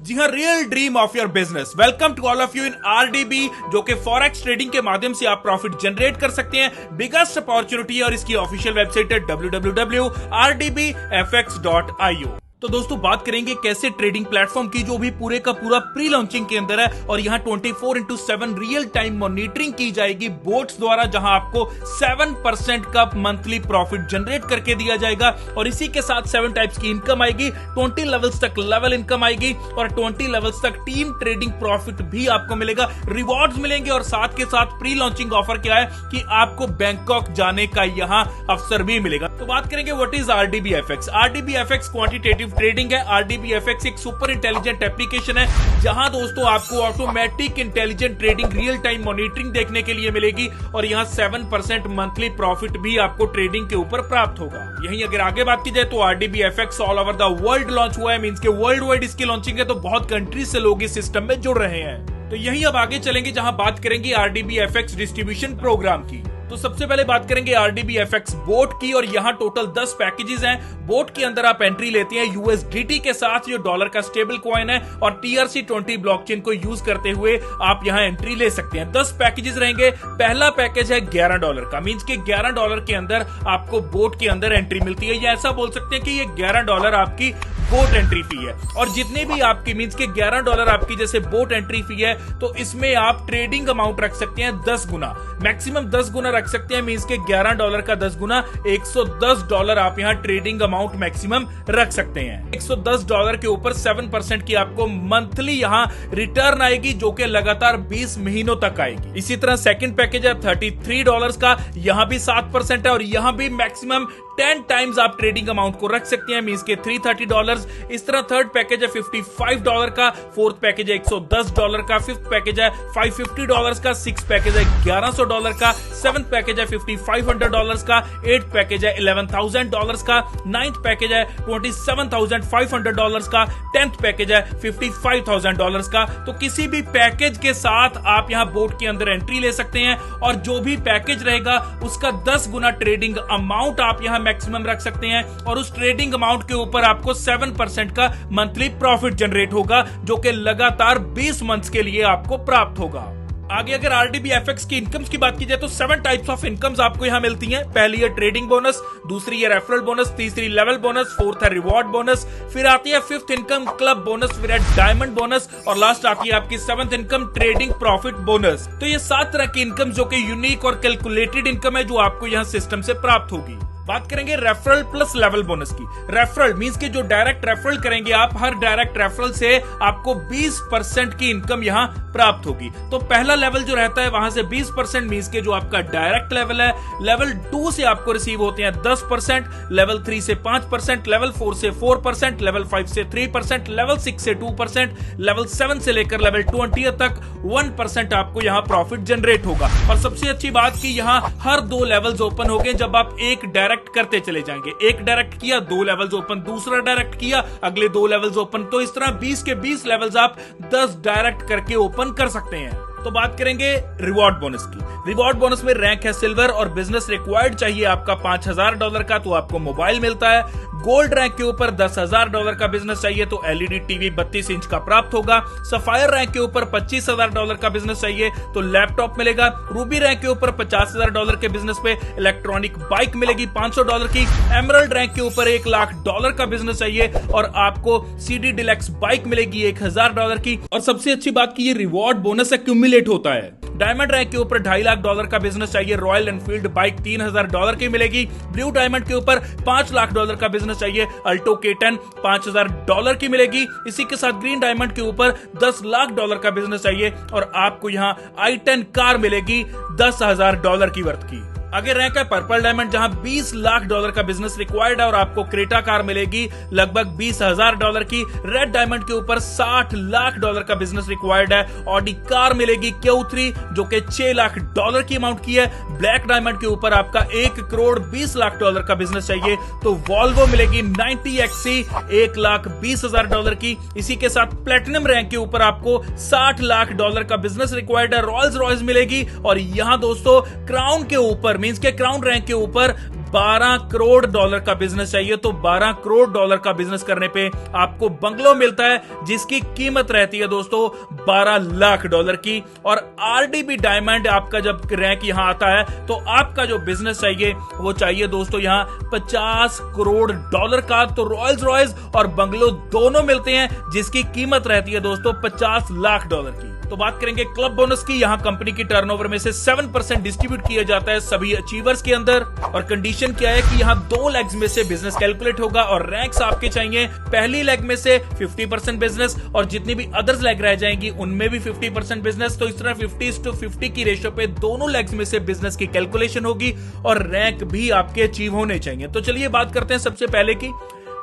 जी हाँ, real dream of your business. Welcome to all of you in RDB, जो कि forex trading के माध्यम से आप प्रॉफिट जनरेट कर सकते हैं। बिगेस्ट अपॉर्चुनिटी और इसकी ऑफिशियल वेबसाइट है www.rdbfx.io। तो दोस्तों बात करेंगे कैसे ट्रेडिंग प्लेटफॉर्म की, जो भी पूरे का पूरा प्री लॉन्चिंग के अंदर है और यहाँ 24/7 रियल टाइम मॉनिटरिंग की जाएगी बोट्स द्वारा, जहां आपको 7% का मंथली प्रॉफिट जनरेट करके दिया जाएगा। और इसी के साथ 7 टाइप्स की इनकम आएगी, 20 लेवल्स तक लेवल इनकम आएगी और 20 लेवल्स तक टीम ट्रेडिंग प्रॉफिट भी आपको मिलेगा, रिवॉर्ड्स मिलेंगे। और साथ के साथ प्री लॉन्चिंग ऑफर क्या है कि आपको बैंकॉक जाने का यहाँ अवसर भी मिलेगा। तो बात करेंगे व्हाट इज आरडीबीएफएक्स। आरडीबीएफएक्स क्वांटिटेटिव ट्रेडिंग है। आरडीबीएफएक्स एक सुपर इंटेलिजेंट एप्लीकेशन है, जहां दोस्तों आपको automatic intelligent trading real time monitoring देखने के लिए मिलेगी और यहां 7% मंथली प्रॉफिट भी आपको ट्रेडिंग के ऊपर प्राप्त होगा। यहीं अगर आगे बात की जाए तो RDBFX all over the world launch हुआ है, मींस के वर्ल्ड वाइड इसकी लॉन्चिंग है, तो बहुत कंट्रीज से लोग इस सिस्टम में जुड़ रहे हैं। तो यहीं अब आगे चलेंगे जहां बात करेंगे आरडीबीएफएक्स डिस्ट्रीब्यूशन प्रोग्राम की। तो सबसे पहले बात करेंगे आरडीबीएफएक्स बोट की, और यहाँ टोटल 10 पैकेजेस हैं। बोट के अंदर आप एंट्री लेते हैं यूएसडीटी के साथ, जो डॉलर का स्टेबल कॉइन है, और TRC20 ब्लॉकचेन को यूज करते हुए आप यहाँ एंट्री ले सकते हैं। 10 पैकेजेस रहेंगे। पहला पैकेज है $11 का, मींस के $11 के अंदर आपको बोट के अंदर एंट्री मिलती है, या ऐसा बोल सकते हैं कि ये $11 आपकी बोट एंट्री फी है। और जितने भी आपकी मींस के $11 आपकी जैसे बोट एंट्री फी है, तो इसमें आप ट्रेडिंग अमाउंट रख सकते हैं 10 गुना, मैक्सिमम 10 गुना रख सकते हैं। मींस के $11 का 10 गुना $110 आप यहाँ ट्रेडिंग अमाउंट मैक्सिमम रख सकते हैं। $110 के ऊपर 7% की आपको मंथली यहाँ रिटर्न आएगी, जो कि लगातार 20 महीनों तक आएगी। इसी तरह सेकंड पैकेज है $33 का, यहाँ भी 7% है और यहाँ भी मैक्सिमम 10 टाइम्स आप ट्रेडिंग अमाउंट को रख सकते हैं, मींस के $330। इस तरह थर्ड पैकेज है $55 का, फोर्थ पैकेज है $110 का, फिफ्थ पैकेज है $550 का, सिक्स पैकेज है $1100 का, सेवंथ पैकेज है $5500 का, एट पैकेज है $11,000 का, नाइन्थ पैकेज है $27,500 का, 10th पैकेज है $55,000 का। तो किसी भी पैकेज के साथ आप यहां बोट के अंदर एंट्री ले सकते हैं और जो भी पैकेज रहेगा उसका 10 गुना ट्रेडिंग अमाउंट आप यहां मैक्सिमम रख सकते हैं, और उस ट्रेडिंग अमाउंट के ऊपर आपको 7% का मंथली प्रॉफिट जनरेट होगा, जो कि लगातार 20 मंथ्स के लिए आपको प्राप्त होगा। आगे अगर आरडीबीएफएक्स की इनकम्स की बात की जाए तो 7 टाइप्स ऑफ इनकम्स आपको यहां मिलती हैं। पहली है ट्रेडिंग बोनस, दूसरी है रेफरल बोनस, तीसरी लेवल बोनस, फोर्थ है रिवॉर्ड बोनस, फिर आती है फिफ्थ इनकम क्लब बोनस, फिर है डायमंड बोनस, और लास्ट आती है आपकी 7th income trading profit bonus. तो ये 7 तरह की इनकम जो कि यूनिक और कैलकुलेटेड इनकम है, जो आपको यहां सिस्टम से प्राप्त होगी। बात करेंगे रेफरल प्लस लेवल बोनस की। रेफरल मींस के जो डायरेक्ट रेफरल करेंगे आप, हर डायरेक्ट रेफरल से आपको 20% की इनकम यहां प्राप्त होगी। तो पहला लेवल जो रहता है वहां से 20%, मींस के जो आपका डायरेक्ट लेवल है। लेवल 2 से आपको रिसीव होते हैं 10%, लेवल 3 से 5%, लेवल 4 से 4%, लेवल 5 से 3%, लेवल 6 से 2%, लेवल 7 से लेकर लेवल 20 तक 1% आपको यहां प्रॉफिट जनरेट होगा। और सबसे अच्छी बात कि यहां हर 2 लेवल्स ओपन हो गए जब आप एक डायरेक्ट करते चले जाएंगे। एक डायरेक्ट किया, 2 लेवल्स ओपन, दूसरा डायरेक्ट किया, अगले 2 लेवल्स ओपन। तो इस तरह 20 के 20 लेवल्स आप 10 डायरेक्ट करके ओपन कर सकते हैं। तो बात करेंगे रिवॉर्ड बोनस की। रिवॉर्ड बोनस में रैंक है सिल्वर और बिजनेस रिक्वायर्ड चाहिए आपका $5000 का, तो आपको मोबाइल मिलता है। गोल्ड रैंक के ऊपर $10,000 का बिजनेस चाहिए तो एलईडी टीवी 32 इंच का प्राप्त होगा। सफायर रैंक के ऊपर $25,000 का बिजनेस चाहिए तो लैपटॉप मिलेगा। रूबी रैंक के ऊपर $50,000 के बिजनेस पे इलेक्ट्रॉनिक बाइक मिलेगी $500 की। एमरल्ड रैंक के ऊपर $1,00,000 का बिजनेस चाहिए और आपको CD डिलक्स बाइक मिलेगी $1,000 की। और सबसे अच्छी बात की ये रिवॉर्ड बोनस एक्यूमुलेट होता है। डायमंड रैंक के ऊपर $2.5 का बिजनेस चाहिए, रॉयल एनफील्ड बाइक $3,000 की मिलेगी। ब्लू डायमंड के ऊपर $5,00,000 का बिजनेस चाहिए, अल्टो K10 $5,000 की मिलेगी। इसी के साथ ग्रीन डायमंड के ऊपर $10,00,000 का बिजनेस चाहिए और आपको यहां i10 कार मिलेगी $10,000 की वर्थ की। आगे रैंक है पर्पल डायमंड, जहां $20,00,000 का बिजनेस रिक्वायर्ड है और आपको क्रेटा कार मिलेगी लगभग $20,000 की। रेड डायमंड के ऊपर $60,00,000 का बिजनेस रिक्वायर्ड है। ऑडी कार मिलेगी Q3 जो कि $6,00,000 की अमाउंट की है। ब्लैक डायमंड के ऊपर आपका $1,20,00,000 का बिजनेस चाहिए तो वॉल्वो मिलेगी 90XC $1,20,000 की। इसी के साथ प्लेटिनम रैंक के ऊपर आपको $60,00,000 का बिजनेस रिक्वायर्ड है। रॉयल्स रॉयस मिलेगी और यहां दोस्तों क्राउन के ऊपर मींस के क्राउन रैंक के ऊपर 12 करोड़ डॉलर का बिजनेस चाहिए तो 12 करोड़ डॉलर का बिजनेस करने पे आपको बंगलो मिलता है जिसकी कीमत रहती है दोस्तों 12 लाख डॉलर की। और आरडीबी डायमंड आपका जब रैंक यहां आता है तो आपका जो बिजनेस चाहिए वो चाहिए दोस्तों यहां 50 करोड़ डॉलर का। तो रॉयल्स रॉयस और बंगलो दोनों मिलते हैं जिसकी कीमत रहती है दोस्तों 50 लाख डॉलर की। तो बात करेंगे क्लब बोनस की। यहां कंपनी की टर्नओवर में से 7% डिस्ट्रीब्यूट किया जाता है सभी अचीवर्स के अंदर। और कंडीशन क्या है कि यहां 2 लेग्स में से बिजनेस कैलकुलेट होगा और रैंक्स आपके चाहिए पहली लेग में से 50% बिजनेस और जितनी भी अदर्स लेग रह जाएंगी उनमें भी 50% बिजनेस। तो इस तरह 50:50 की रेशियो पे दोनों लेग्स में से बिजनेस की कैलकुलेशन होगी और रैंक भी आपके अचीव होने चाहिए। तो चलिए बात करते हैं सबसे पहले की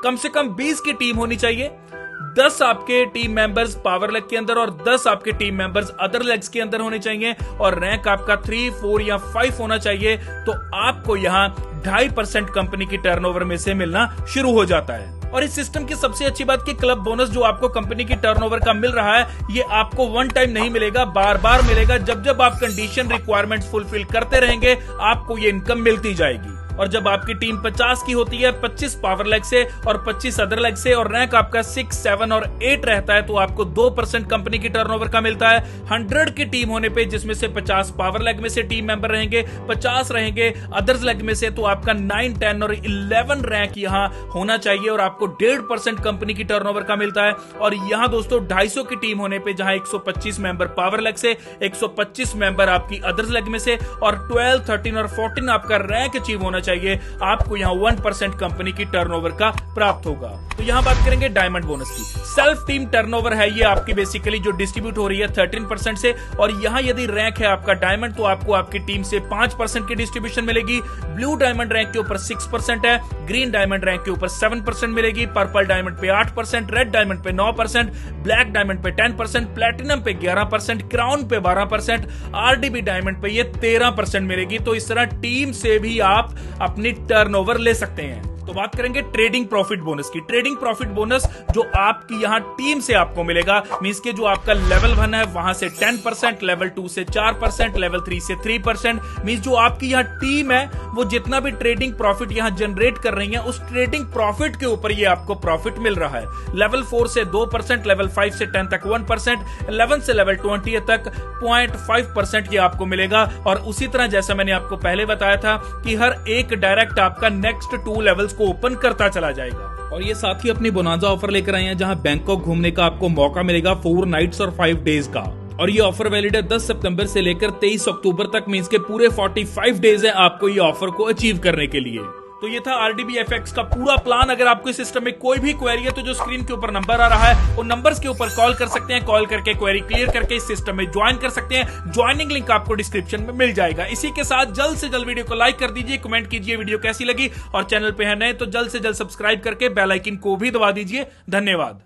कम से कम 20 की टीम होनी चाहिए, 10 आपके टीम मेंबर्स पावर लेग के अंदर और 10 आपके टीम मेंबर्स अदर लेग्स के अंदर होने चाहिए और रैंक आपका 3, 4 या 5 होना चाहिए। तो आपको यहां 2.5% कंपनी की टर्नओवर में से मिलना शुरू हो जाता है। और इस सिस्टम की सबसे अच्छी बात कि क्लब बोनस जो आपको कंपनी की टर्नओवर का मिल रहा है ये आपको वन टाइम नहीं मिलेगा, बार बार मिलेगा। जब जब आप कंडीशन रिक्वायरमेंट्स फुलफिल करते रहेंगे आपको ये इनकम मिलती जाएगी। और जब आपकी टीम 50 की होती है, 25 पावर लेग से और 25 अदर लेग से और रैंक आपका 6, 7 और 8 रहता है तो आपको 2% कंपनी की टर्नओवर का मिलता है। 100 की टीम होने पे जिसमें से 50 पावर लेग में से टीम मेंबर रहेंगे, 50 रहेंगे अदर्स लेग में से, तो आपका 9, 10 और 11 रैंक यहां होना चाहिए और आपको 1.5% कंपनी की टर्नओवर का मिलता है। और यहां दोस्तों 250 की टीम होने पे जहां 125 मेंबर पावर लेग से, 125 मेंबर आपकी अदर्स लेग में से और 12, 13 और 14 आपका रैंक अचीव होना चाहिए, आपको यहां 1% कंपनी की टर्नओवर का प्राप्त होगा। तो यहां बात करेंगे डायमंड बोनस की। सेल्फ टीम टर्नओवर है ये आपकी बेसिकली जो डिस्ट्रीब्यूट हो रही है 13% से। और यहां यदि रैंक है आपका डायमंड तो आपको आपकी टीम से 5% की डिस्ट्रीब्यूशन मिलेगी। ब्लू डायमंड रैंक के ऊपर 6% है, ग्रीन डायमंड रैंक के ऊपर 7% मिलेगी, पर्पल डायमंड पे 8%, रेड डायमंड पे 9%, ब्लैक डायमंड पे 10%, प्लेटिनम पे 11%, क्राउन पे 12%, आरडीबी डायमंड पे ये 13% मिलेगी। तो इस तरह टीम से भी आप अपनी टर्नओवर ले सकते हैं। तो बात करेंगे ट्रेडिंग प्रॉफिट बोनस की। ट्रेडिंग प्रॉफिट बोनस जो आपकी यहां टीम से आपको मिलेगा, मींस के जो आपका लेवल 1 है वहां से 10%, लेवल 2 से 4%, लेवल 3 से 3%, मींस जो आपकी यहां टीम है वो जितना भी ट्रेडिंग प्रॉफिट यहां जनरेट कर रही है उस ट्रेडिंग प्रॉफिट के ऊपर ये आपको प्रॉफिट मिल रहा है। लेवल 4 से 2%, लेवल 5 से 10 तक 1%, 11 से लेवल 20 तक 0.5% ये आपको मिलेगा। और उसी तरह जैसा मैंने आपको पहले बताया था कि हर एक डायरेक्ट आपका नेक्स्ट 2 लेवल्स को ओपन करता चला जाएगा। और ये साथ ही अपनी बोनांजा ऑफर लेकर आए हैं जहां बैंकॉक घूमने का आपको मौका मिलेगा 4 नाइट्स और 5 डेज का। और ये ऑफर वैलिड है 10 सितंबर से लेकर 23 अक्टूबर तक, मींस के पूरे 45 डेज है आपको ये ऑफर को अचीव करने के लिए। तो ये था आरडीबी एफएक्स का पूरा प्लान। अगर आपको इस सिस्टम में कोई भी क्वेरी है तो जो स्क्रीन के ऊपर नंबर आ रहा है उन नंबर्स के ऊपर कॉल कर सकते हैं। कॉल करके क्वेरी क्लियर करके इस सिस्टम में ज्वाइन कर सकते हैं। ज्वाइनिंग लिंक आपको डिस्क्रिप्शन में मिल जाएगा। इसी के साथ जल्द से जल्द वीडियो को लाइक कर दीजिए, कमेंट कीजिए वीडियो कैसी लगी और चैनल पे है नए तो जल्द से जल्द सब्सक्राइब करके बेल आइकन को भी दबा दीजिए। धन्यवाद।